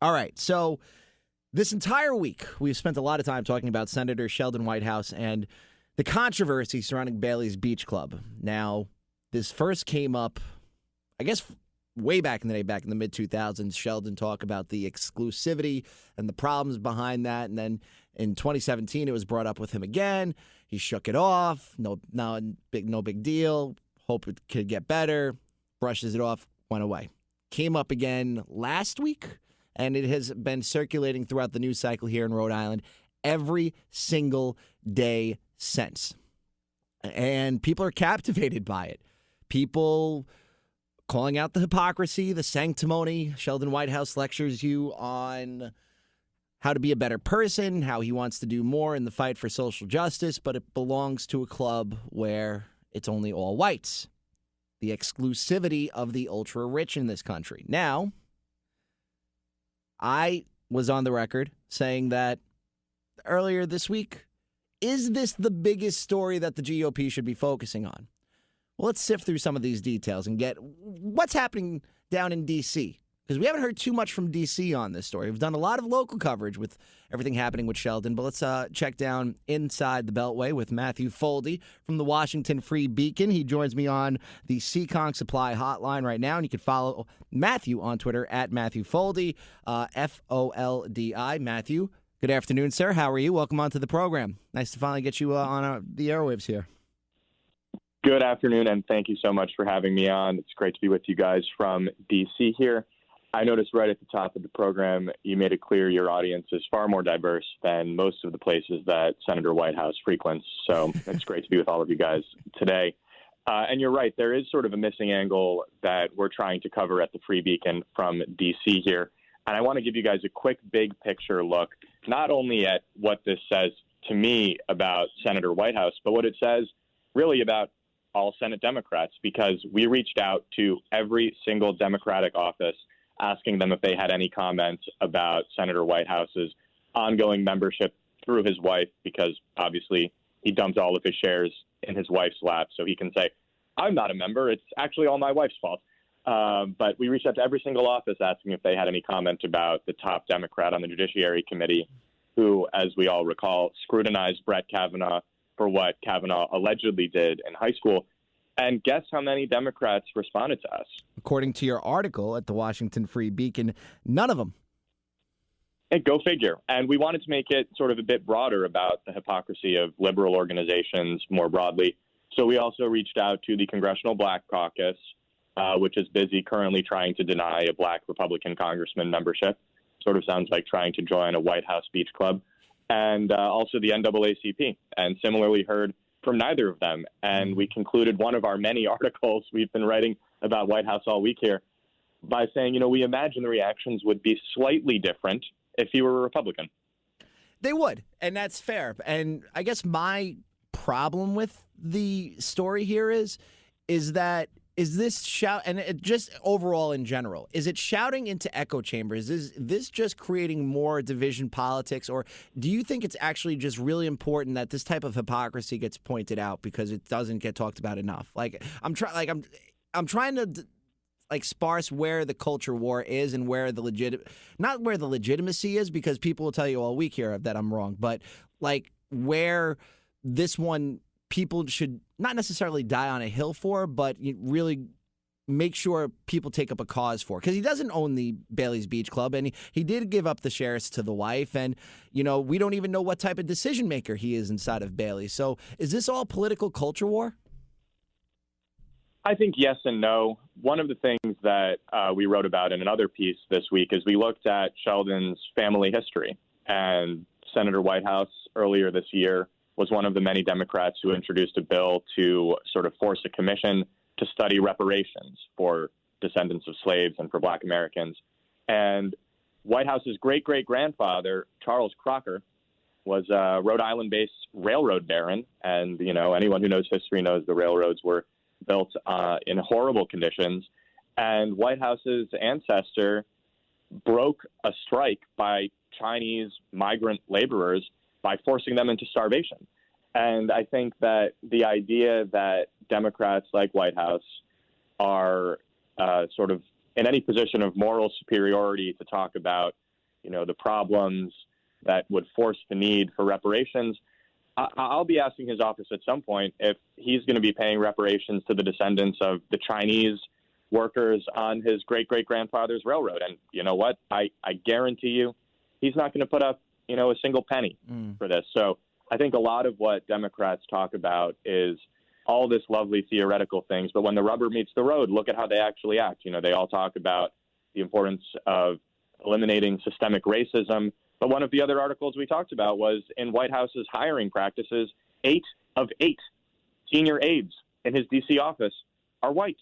All right, so this entire week, we've spent a lot of time talking about Senator Sheldon Whitehouse and the controversy surrounding Bailey's Beach Club. Now, this first came up, I guess, way back in the day, back in the mid-2000s. Sheldon talked about the exclusivity and the problems behind that, and then in 2017, it was brought up with him again. He shook it off. No big deal. Hope it could get better. Brushes it off, went away. Came up again last week, and it has been circulating throughout the news cycle here in Rhode Island every single day since. And people are captivated by it. People calling out the hypocrisy, the sanctimony. Sheldon Whitehouse lectures you on how to be a better person, how he wants to do more in the fight for social justice, but it belongs to a club where it's only all whites. The exclusivity of the ultra-rich in this country. Now, I was on the record saying that earlier this week, is this the biggest story that the GOP should be focusing on? Well, let's sift through some of these details and get what's happening down in D.C., because we haven't heard too much from D.C. on this story. We've done a lot of local coverage with everything happening with Sheldon, but let's check down inside the Beltway with Matthew Foldy from the Washington Free Beacon. He joins me on the Seekonk Supply Hotline right now, and you can follow Matthew on Twitter at Matthew Foldy, Foldi. Matthew, good afternoon, sir. How are you? Welcome on to the program. Nice to finally get you on the airwaves here. Good afternoon, and thank you so much for having me on. It's great to be with you guys from D.C. here. I noticed right at the top of the program, you made it clear your audience is far more diverse than most of the places that Senator Whitehouse frequents. So it's great to be with all of you guys today. And you're right, there is sort of a missing angle that we're trying to cover at the Free Beacon from D.C. here. And I want to give you guys a quick big picture look, not only at what this says to me about Senator Whitehouse, but what it says really about all Senate Democrats, because we reached out to every single Democratic office asking them if they had any comments about Senator Whitehouse's ongoing membership through his wife, because obviously he dumped all of his shares in his wife's lap, so he can say, I'm not a member, it's actually all my wife's fault. But we reached out to every single office asking if they had any comment about the top Democrat on the Judiciary Committee, who, as we all recall, scrutinized Brett Kavanaugh for what Kavanaugh allegedly did in high school. And guess how many Democrats responded to us? According to your article at the Washington Free Beacon, none of them. And go figure. And we wanted to make it sort of a bit broader about the hypocrisy of liberal organizations more broadly. So we also reached out to the Congressional Black Caucus, which is busy currently trying to deny a black Republican congressman membership. Sort of sounds like trying to join a White House beach club. And also the NAACP. And similarly heard from neither of them. And we concluded one of our many articles we've been writing about White House all week here by saying, we imagine the reactions would be slightly different if he were a Republican. They would, and that's fair. And I guess my problem with the story here is this shout, and it just overall in general, is it shouting into echo chambers? Is this just creating more division politics, or do you think it's actually just really important that this type of hypocrisy gets pointed out because it doesn't get talked about enough? I'm trying to sparse where the culture war is and where not where the legitimacy is, because people will tell you all week here that I'm wrong, but where this one people should not necessarily die on a hill for, but you really make sure people take up a cause for. Because he doesn't own the Bailey's Beach Club, and he did give up the shares to the wife, and, we don't even know what type of decision maker he is inside of Bailey's. So is this all political culture war? I think yes and no. One of the things that we wrote about in another piece this week is we looked at Sheldon's family history. And Senator Whitehouse earlier this year was one of the many Democrats who introduced a bill to sort of force a commission to study reparations for descendants of slaves and for Black Americans. And Whitehouse's great-great-grandfather, Charles Crocker, was a Rhode Island-based railroad baron. And, anyone who knows history knows the railroads were built in horrible conditions. And Whitehouse's ancestor broke a strike by Chinese migrant laborers by forcing them into starvation. And I think that the idea that Democrats like Whitehouse are sort of in any position of moral superiority to talk about the problems that would force the need for reparations, I'll be asking his office at some point if he's going to be paying reparations to the descendants of the Chinese workers on his great-great-grandfather's railroad. And you know what? I guarantee you he's not going to put up, a single penny for this. So I think a lot of what Democrats talk about is all this lovely theoretical things. But when the rubber meets the road, look at how they actually act. They all talk about the importance of eliminating systemic racism. But one of the other articles we talked about was in Whitehouse's hiring practices, 8 of 8 senior aides in his D.C. office are white.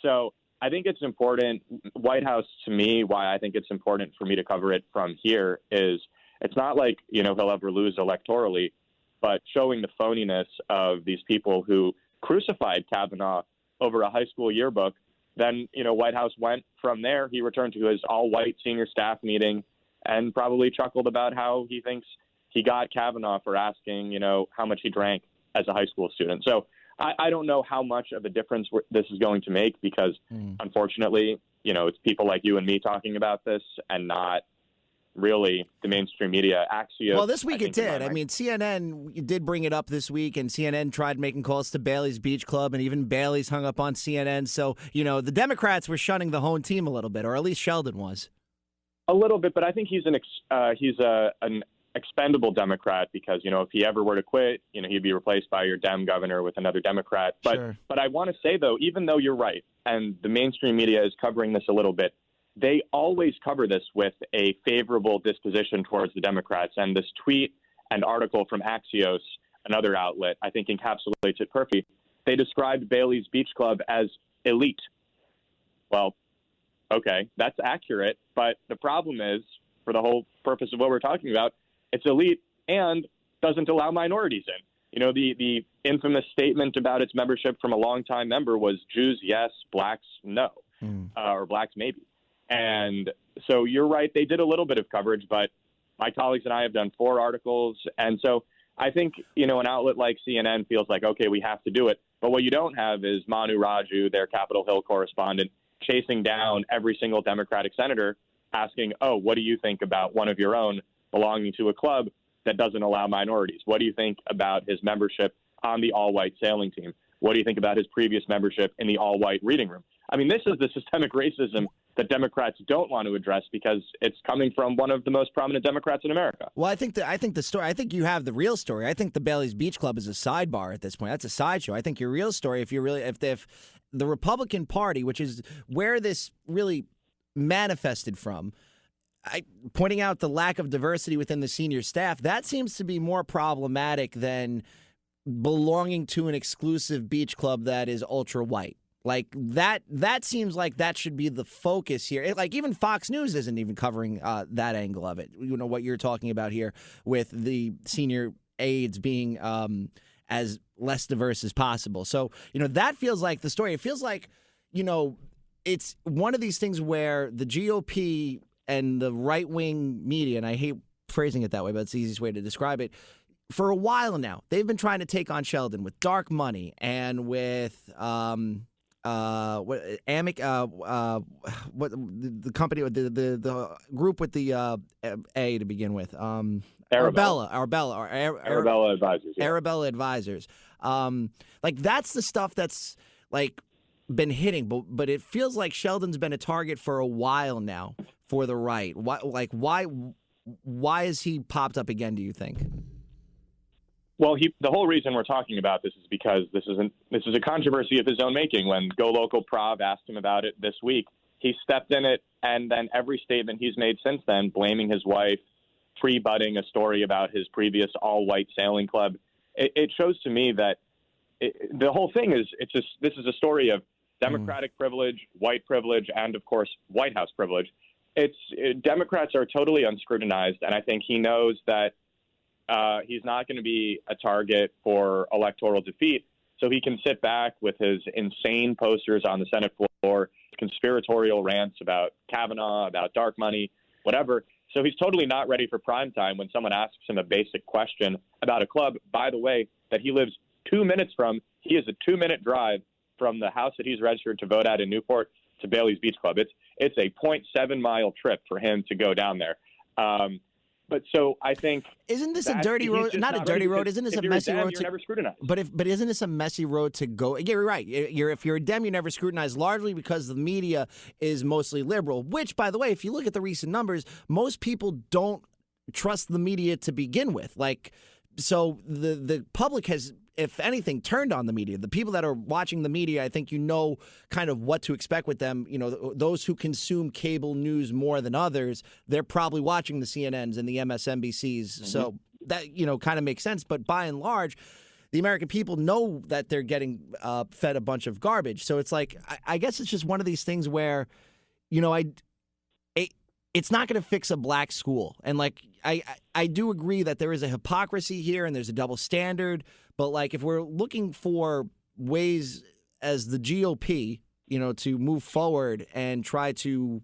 So I think it's important. Whitehouse, to me, why I think it's important for me to cover it from here is it's not like, he'll ever lose electorally, but showing the phoniness of these people who crucified Kavanaugh over a high school yearbook. Then, Whitehouse went from there. He returned to his all-white senior staff meeting and probably chuckled about how he thinks he got Kavanaugh for asking, how much he drank as a high school student. So I don't know how much of a difference this is going to make because, unfortunately, it's people like you and me talking about this and not really the mainstream media. Axios. Well, this week it did. I mean, CNN did bring it up this week, and CNN tried making calls to Bailey's Beach Club, and even Bailey's hung up on CNN. So, the Democrats were shunning the home team a little bit, or at least Sheldon was. A little bit, but I think he's an expendable Democrat because, if he ever were to quit, he'd be replaced by your Dem governor with another Democrat. But Sure. But I want to say, though, even though you're right, and the mainstream media is covering this a little bit, they always cover this with a favorable disposition towards the Democrats. And this tweet and article from Axios, another outlet, I think encapsulates it perfectly. They described Bailey's Beach Club as elite. Well, okay, that's accurate. But the problem is, for the whole purpose of what we're talking about, it's elite and doesn't allow minorities in. The infamous statement about its membership from a longtime member was Jews, yes, blacks, no, or blacks, maybe. And so you're right. They did a little bit of coverage, but my colleagues and I have done 4 articles. And so I think, an outlet like CNN feels like, okay, we have to do it. But what you don't have is Manu Raju, their Capitol Hill correspondent, chasing down every single Democratic senator asking, oh, what do you think about one of your own belonging to a club that doesn't allow minorities? What do you think about his membership on the all-white sailing team? What do you think about his previous membership in the all-white reading room? I mean, this is the systemic racism that Democrats don't want to address because it's coming from one of the most prominent Democrats in America. Well, I think the story. I think you have the real story. I think the Bailey's Beach Club is a sidebar at this point. That's a sideshow. I think your real story, if the Republican Party, which is where this really manifested from, pointing out the lack of diversity within the senior staff, that seems to be more problematic than belonging to an exclusive beach club that is ultra white. Like that seems like that should be the focus here. Like even Fox News isn't even covering that angle of it. What you're talking about here with the senior aides being as less diverse as possible. So, that feels like the story. It feels like, it's one of these things where the GOP and the right-wing media, and I hate phrasing it that way, but it's the easiest way to describe it, for a while now, they've been trying to take on Sheldon with dark money and with the company, the group with the A to begin with, Arabella Advisors. Yeah. Arabella Advisors. Like that's the stuff that's like been hitting, but it feels like Sheldon's been a target for a while now for the right. Why has he popped up again, do you think? Well, the whole reason we're talking about this is because this is a controversy of his own making. When Go Local Prav asked him about it this week, he stepped in it, and then every statement he's made since then, blaming his wife, pre-butting a story about his previous all-white sailing club, it shows to me that the whole thing is this is a story of Democratic privilege, white privilege, and, of course, White House privilege. Democrats are totally unscrutinized, and I think he knows that he's not going to be a target for electoral defeat, so he can sit back with his insane posters on the Senate floor, conspiratorial rants about Kavanaugh, about dark money, whatever. So he's totally not ready for prime time when someone asks him a basic question about a club, by the way, that he lives 2 minutes from. He is a 2-minute drive from the house that he's registered to vote at in Newport to Bailey's Beach Club. It's a 0.7-mile trip for him to go down there. But so I think isn't this a dirty road? Not a dirty road. Isn't this a messy road? You're never scrutinized. But isn't this a messy road to go? Yeah, you're right. If you're a Dem, you're never scrutinized, largely because the media is mostly liberal. Which, by the way, if you look at the recent numbers, most people don't trust the media to begin with. So the public has, if anything, turned on the media. The people that are watching the media, I think kind of what to expect with them. Those who consume cable news more than others, they're probably watching the CNNs and the MSNBCs. Mm-hmm. So that, kind of makes sense. But by and large, the American people know that they're getting fed a bunch of garbage. So it's like, I guess it's just one of these things where, it's not going to fix a black school. And I do agree that there is a hypocrisy here and there's a double standard. But if we're looking for ways as the GOP, to move forward and try to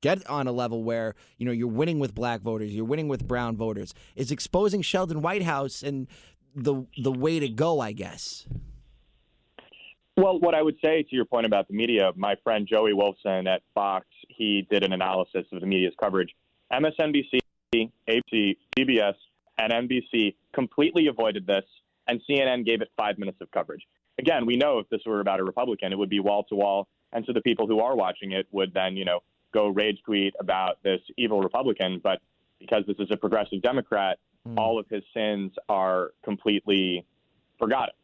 get on a level where, you're winning with black voters, you're winning with brown voters, is exposing Sheldon Whitehouse and the way to go, I guess. Well, what I would say to your point about the media, my friend Joey Wolfson at Fox, he did an analysis of the media's coverage. MSNBC, ABC, CBS, and NBC completely avoided this, and CNN gave it 5 minutes of coverage. Again, we know if this were about a Republican, it would be wall-to-wall, and so the people who are watching it would then, go rage tweet about this evil Republican. But because this is a progressive Democrat, all of his sins are completely forgotten.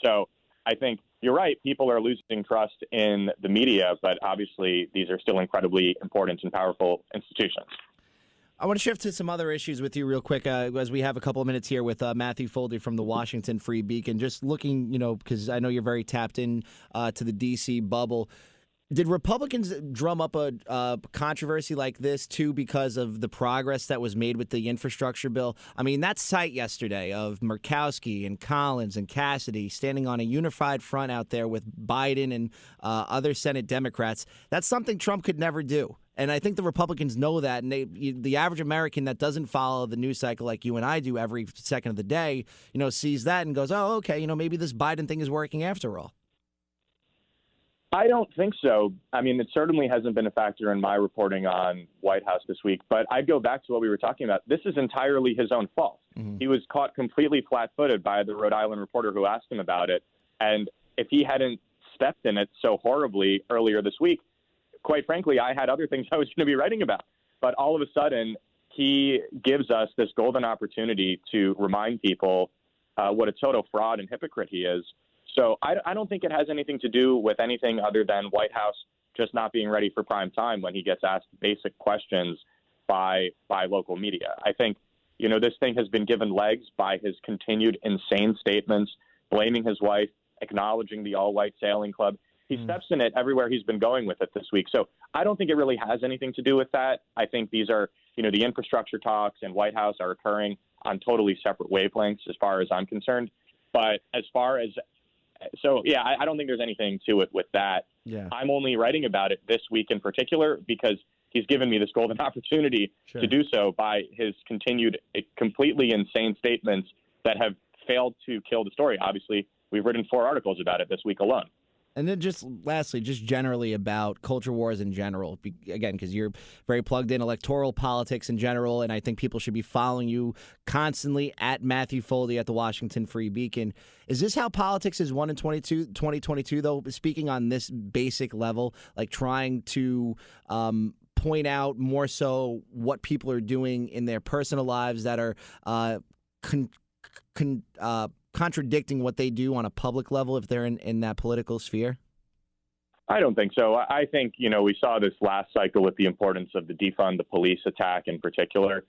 So I think you're right. People are losing trust in the media, but obviously these are still incredibly important and powerful institutions. I want to shift to some other issues with you real quick as we have a couple of minutes here with Matthew Foldy from the Washington Free Beacon. Just looking, because I know you're very tapped in to the D.C. bubble. Did Republicans drum up a controversy like this, too, because of the progress that was made with the infrastructure bill? I mean, that sight yesterday of Murkowski and Collins and Cassidy standing on a unified front out there with Biden and other Senate Democrats, that's something Trump could never do. And I think the Republicans know that, and the average American that doesn't follow the news cycle like you and I do every second of the day, sees that and goes, oh, okay, maybe this Biden thing is working after all. I don't think so. I mean, it certainly hasn't been a factor in my reporting on Whitehouse this week, but I'd go back to what we were talking about. This is entirely his own fault. Mm-hmm. He was caught completely flat-footed by the Rhode Island reporter who asked him about it. And if he hadn't stepped in it so horribly earlier this week, quite frankly, I had other things I was going to be writing about. But all of a sudden, he gives us this golden opportunity to remind people what a total fraud and hypocrite he is. So I don't think it has anything to do with anything other than Whitehouse just not being ready for prime time when he gets asked basic questions by local media. I think, this thing has been given legs by his continued insane statements, blaming his wife, acknowledging the all-white sailing club. He steps in it everywhere he's been going with it this week. So I don't think it really has anything to do with that. I think these are, the infrastructure talks and White House are occurring on totally separate wavelengths as far as I'm concerned. But as far as I don't think there's anything to it with that. Yeah. I'm only writing about it this week in particular because he's given me this golden opportunity to do so by his continued completely insane statements that have failed to kill the story. Obviously, we've written 4 articles about it this week alone. And then just lastly, just generally about culture wars in general, again, because you're very plugged in electoral politics in general, and I think people should be following you constantly at Matthew Foldy at the Washington Free Beacon. Is this how politics is won in 2022, though, speaking on this basic level, like trying to point out more so what people are doing in their personal lives that are contradicting what they do on a public level if they're in that political sphere? I don't think so. I think, we saw this last cycle with the importance of the defund the police attack in particular.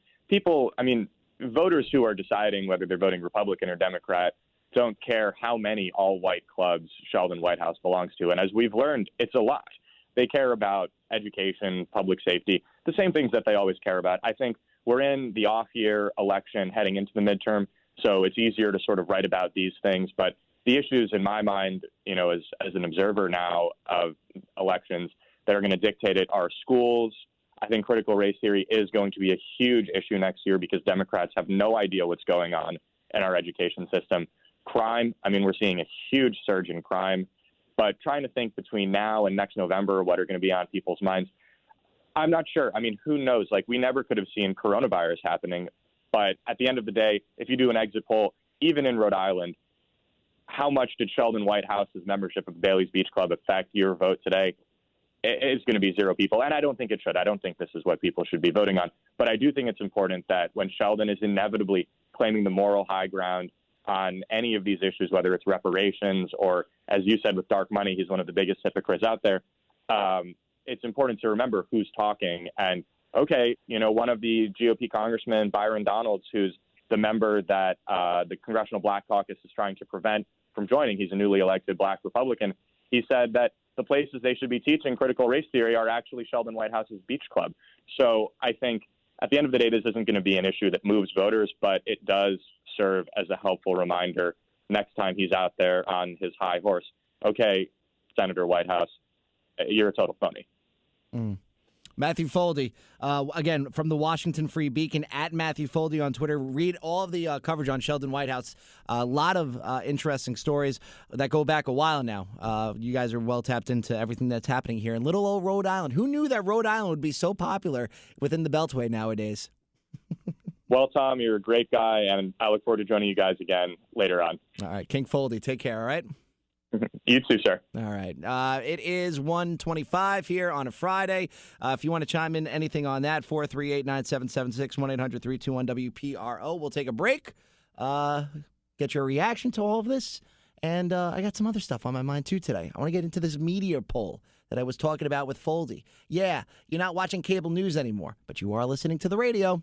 Voters who are deciding whether they're voting Republican or Democrat don't care how many all-white clubs Sheldon Whitehouse belongs to. And as we've learned, it's a lot. They care about education, public safety, the same things that they always care about. I think we're in the off-year election heading into the midterm. So it's easier to sort of write about these things. But the issues in my mind, as an observer now of elections that are going to dictate it are schools. I think critical race theory is going to be a huge issue next year because Democrats have no idea what's going on in our education system. Crime, we're seeing a huge surge in crime. But trying to think between now and next November what are going to be on people's minds, I'm not sure. I mean, who knows? Like, we never could have seen coronavirus happening. But at the end of the day, if you do an exit poll, even in Rhode Island, how much did Sheldon Whitehouse's membership of Bailey's Beach Club affect your vote today? It's going to be 0 people. And I don't think it should. I don't think this is what people should be voting on. But I do think it's important that when Sheldon is inevitably claiming the moral high ground on any of these issues, whether it's reparations or, as you said, with dark money, he's one of the biggest hypocrites out there. It's important to remember who's talking. And, okay, one of the GOP congressmen, Byron Donalds, who's the member that the Congressional Black Caucus is trying to prevent from joining, he's a newly elected Black Republican, he said that the places they should be teaching critical race theory are actually Sheldon Whitehouse's beach club. So I think at the end of the day, this isn't going to be an issue that moves voters, but it does serve as a helpful reminder next time he's out there on his high horse. Okay, Senator Whitehouse, you're a total phony. Matthew Foldy, again, from the Washington Free Beacon, at Matthew Foldy on Twitter. Read all of the coverage on Sheldon Whitehouse. A lot of interesting stories that go back a while now. You guys are well tapped into everything that's happening here in little old Rhode Island. Who knew that Rhode Island would be so popular within the Beltway nowadays? Well, Tom, you're a great guy, and I look forward to joining you guys again later on. All right, King Foldy, take care, all right? You too, sir. All right. It is 1:25 here on a Friday. If you want to chime in anything on that, 438-9776, 1-800-321-WPRO. We'll take a break, get your reaction to all of this, and I got some other stuff on my mind, too, today. I want to get into this media poll that I was talking about with Foldy. Yeah, you're not watching cable news anymore, but you are listening to the radio.